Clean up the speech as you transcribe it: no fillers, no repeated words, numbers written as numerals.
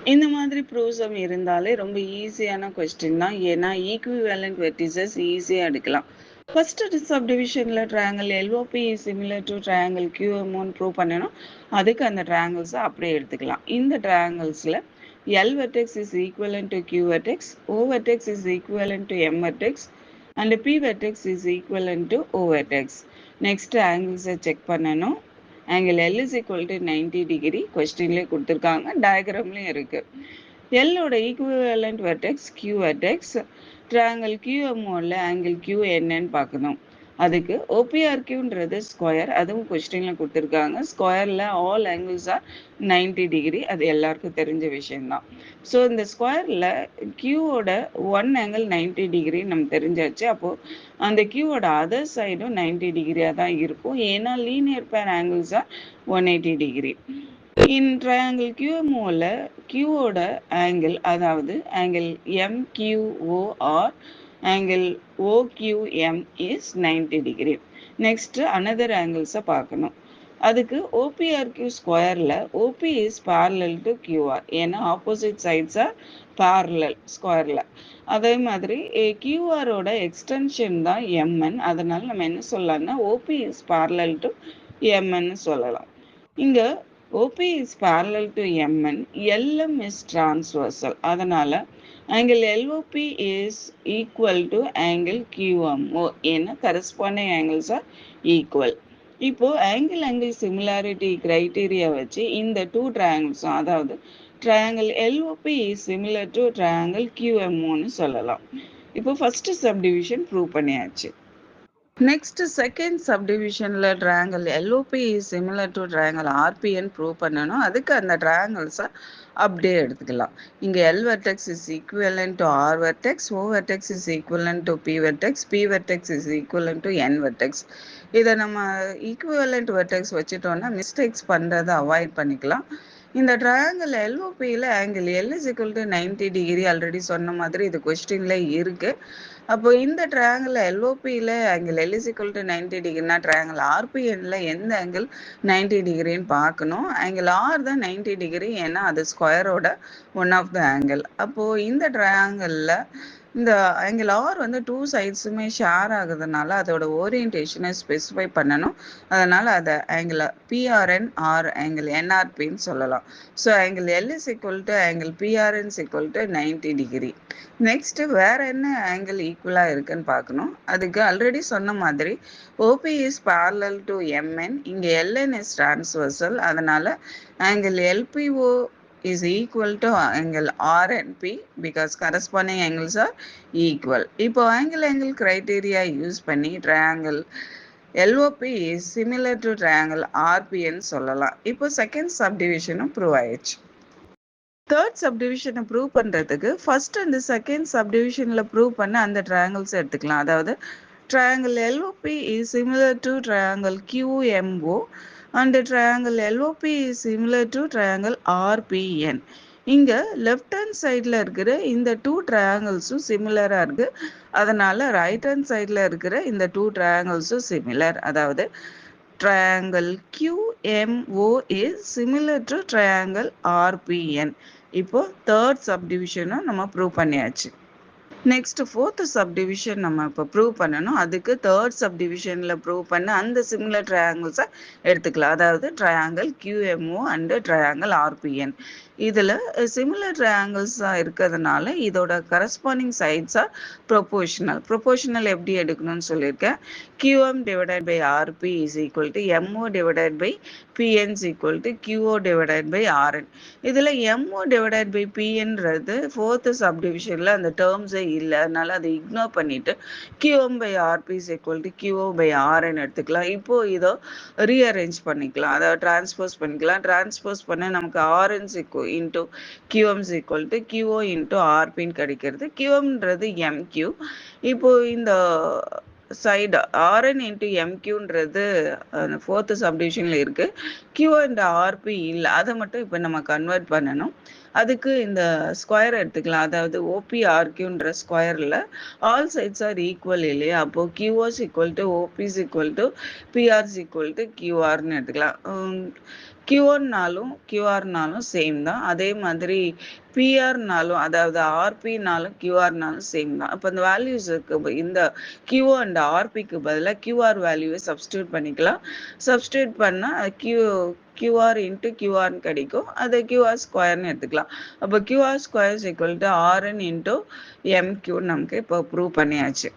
இந்த மாதிரி ப்ரூவ்ஸம் இருந்தாலே ரொம்ப ஈஸியான கொஸ்டின் தான். ஏன்னா ஈக்குவேலண்ட் வெர்டிசஸ் ஈஸியாக எடுக்கலாம். ஃபர்ஸ்ட் சப்டிவிஷனில் triangle LOP similar to triangle கியூஎம்ஓன்னு ப்ரூவ் பண்ணணும். அதுக்கு அந்த ட்ரையாங்கிள்ஸை அப்படியே எடுத்துக்கலாம். இந்த ட்ரையாங்கிள்ஸில் L vertex is equivalent to Q vertex, O vertex is equivalent to M vertex and P vertex is equivalent to O vertex. Next ஆங்கிள்ஸை செக் பண்ணணும். Angle L is equal to 90 degree கொஸ்டின்லேயே கொடுத்துருக்காங்க, டயக்ராம்லேயும் இருக்குது. எல்லோட equivalent vertex Q vertex. Triangle கியூஎம்ஓவில் angle Q என்னன்னு பார்க்கணும். அதுக்கு ஓபிஆர்கியூன்றது ஸ்கொயர், அதுவும் கொஸ்டினில் கொடுத்துருக்காங்க. ஸ்கொயரில் ஆல் ஆங்கிள்ஸ் ஆர் 90 டிகிரி, அது எல்லாருக்கும் தெரிஞ்ச விஷயம்தான். ஸோ இந்த ஸ்கொயரில் கியூவோட ஒன் ஆங்கிள் 90 டிகிரி நம்ம தெரிஞ்சாச்சு. அப்போது அந்த கியூவோட அதர் சைடும் 90 டிகிரியாக தான் இருக்கும். ஏன்னா linear pair angles are 180 degree. In triangle கியூஎம்ஓவில் கியூவோட ஆங்கிள், அதாவது angle MQO or angle OQM is 90 degree. Next another angles பார்க்கணும். அதுக்கு OPRQ ஸ்கொயரில் OP is parallel to QR, ஏன்னா opposite sides are parallel ஸ்கொயரில். அதே மாதிரி QRோட எக்ஸ்டென்ஷன் தான் MN, அதனால நம்ம என்ன சொல்லலாம்னா OP is parallel to MN சொல்லலாம். இங்கே OP is parallel to MN, LM is transversal, அதனால angle LOP is equal to angle QMO, ஏன்னா corresponding angles are equal. இப்போ angle similarity criteria வச்சு இந்த டூ ட்ரையாங்கிள்ஸும், அதாவது triangle LOP is similar to triangle QMOன்னு சொல்லலாம். இப்போ ஃபர்ஸ்ட் சப்டிவிஷன் ப்ரூவ் பண்ணியாச்சு. நெக்ஸ்ட் செகண்ட் சப்டிவிஷனில் triangle LOP is similar to triangle ஆர்பிஎன்னு ப்ரூவ் பண்ணணும். அதுக்கு அந்த ட்ரையாங்கிள்ஸை அப்படியே எடுத்துக்கலாம். இங்கே L vertex is equivalent to R vertex, O vertex is equivalent to P vertex, P vertex is equivalent to N vertex. இதை நம்ம ஈக்குவலன்ட் வெர்டெக்ஸ் வச்சுட்டோம்னா மிஸ்டேக்ஸ் பண்ணுறதை அவாய்ட் பண்ணிக்கலாம். இந்த ட்ரையாங்கிள் எல்ஓபியில் angle L is equal to 90 degree already சொன்ன மாதிரி இது கொஸ்டின்ல இருக்குது. அப்போ இந்த ட்ரையாங்கிள் எல்ஓபியில் angle L is equal to 90 டிகிரினா ட்ரையாங்கிள் ஆர்பிஎன்ல எந்த ஆங்கிள் 90 டிகிரின்னு பார்க்கணும். ஆங்கிள் ஆர் தான் 90 டிகிரி, ஏன்னா அது ஸ்கொயரோட ஒன் ஆஃப் த ஆங்கிள். அப்போது இந்த ட்ரையாங்கிளில் இந்த ஆங்கிள் ஆர் வந்து டூ சைட்ஸுமே ஷேர் ஆகுதுனால அதோட ஓரியன்டேஷனை ஸ்பெசிஃபை பண்ணணும். அதனால் அதை ஆங்கிள் பிஆர்என் ஆர் ஆங்கிள் என்ஆர்பின்னு சொல்லலாம். So angle L is equal to angle PRN is equal to 90 degree. Next வேற என்ன ஆங்கிள் ஈக்குவலாக இருக்குன்னு பார்க்கணும். அதுக்கு ஆல்ரெடி சொன்ன மாதிரி OP is parallel to MN, இங்கே எல்என் இஸ் டிரான்ஸ்வர்சல், அதனால angle LPO is equal to angle RNP because corresponding angles are equal. இப்போ angle criteria யூஸ் பண்ணி triangle LOP is similar to triangle RPN சொல்லலாம். இப்போ second சப்டிவிஷனும் prove ஆயிடுச்சு. Third சப்டிவிஷனை prove பண்ணுறதுக்கு first and second சப்டிவிஷனில் prove பண்ண அந்த triangles எடுத்துக்கலாம். அதாவது triangle LOP is similar to triangle QMO and triangle LOP is similar to triangle RPN. இங்கே left hand சைடில் இருக்கிற இந்த டூ ட்ரையாங்கிள்ஸும் சிமிலராக இருக்குது. அதனால் ரைட் ஹேண்ட் சைடில் இருக்கிற இந்த டூ ட்ரையாங்கிள்ஸும் சிமிலர். அதாவது triangle QMO is similar to triangle RPN. இப்போ தேர்ட் சப்டிவிஷனும் நம்ம ப்ரூவ் பண்ணியாச்சு. நெக்ஸ்ட் ஃபோர்த் சப்டிவிஷன் நம்ம இப்போ ப்ரூவ் பண்ணணும். அதுக்கு தேர்ட் சப்டிவிஷனில் ப்ரூவ் பண்ண அந்த சிமிலர் ட்ரையாங்கிள்ஸை எடுத்துக்கலாம். அதாவது triangle QMO and triangle RPN. இதில் சிமிலர் ட்ரையாங்கிள்ஸாக இருக்கிறதுனால இதோட கரஸ்பாண்டிங் சைட்ஸாக ப்ரொபோஷனல் எப்படி எடுக்கணும்னு சொல்லியிருக்கேன். QM divided by RP is equal to MO divided by PN is equal to QO divided by RN. இதில் MO டிவைடட் பை PNறது ஃபோர்த்து சப்டிவிஷனில் அந்த டேர்ம்ஸே இல்லை, அதனால அதை இக்னோர் பண்ணிட்டு QM by RP is equal to QO by RN எடுத்துக்கலாம். இப்போ இதோ ரீஅரேஞ்ச் பண்ணிக்கலாம், அதாவது டிரான்ஸ்போஸ் பண்ணிக்கலாம். டிரான்ஸ்போஸ் பண்ண நமக்கு RN into QM is equal to QO into RPன்னு கிடைக்கிறது. QMன்றது MQ. இப்போ இந்த சைடு RN இன்ட்டு MQன்றது ஃபோர்த்து சப்டிவிஷனில் இருக்குது. Q அண்ட் RP இல்லை, அதை மட்டும் இப்போ நம்ம கன்வெர்ட் பண்ணணும். அதுக்கு இந்த ஸ்கொயர் எடுத்துக்கலாம். அதாவது OPRQன்ற ஸ்கொயர்ல ஆல் சைட்ஸ் ஆர் ஈக்குவல் இல்லையா? அப்போ QOs equal to OPs equal to PRs equal to QRன்னு எடுத்துக்கலாம். Q1னாலும் QRனாலும் சேம் தான். அதே மாதிரி பிஆர்னாலும் அதாவது ஆர்பினாலும் கியூஆர்னாலும் சேம் தான். அப்போ இந்த வேல்யூஸுக்கு இந்த கியூ அண்ட் ஆர்பிக்கு பதிலாக கியூஆர் வேல்யூவை சப்ஸ்டியூட் பண்ணிக்கலாம். சப்ஸ்டியூட் பண்ணால் கியூஆர் இன்ட்டு கியூஆர்னு கிடைக்கும். அதை கியூஆர் ஸ்கொயர்னு எடுத்துக்கலாம். அப்போ QR square equal to RN into MQ நமக்கு இப்போ ப்ரூவ் பண்ணியாச்சு.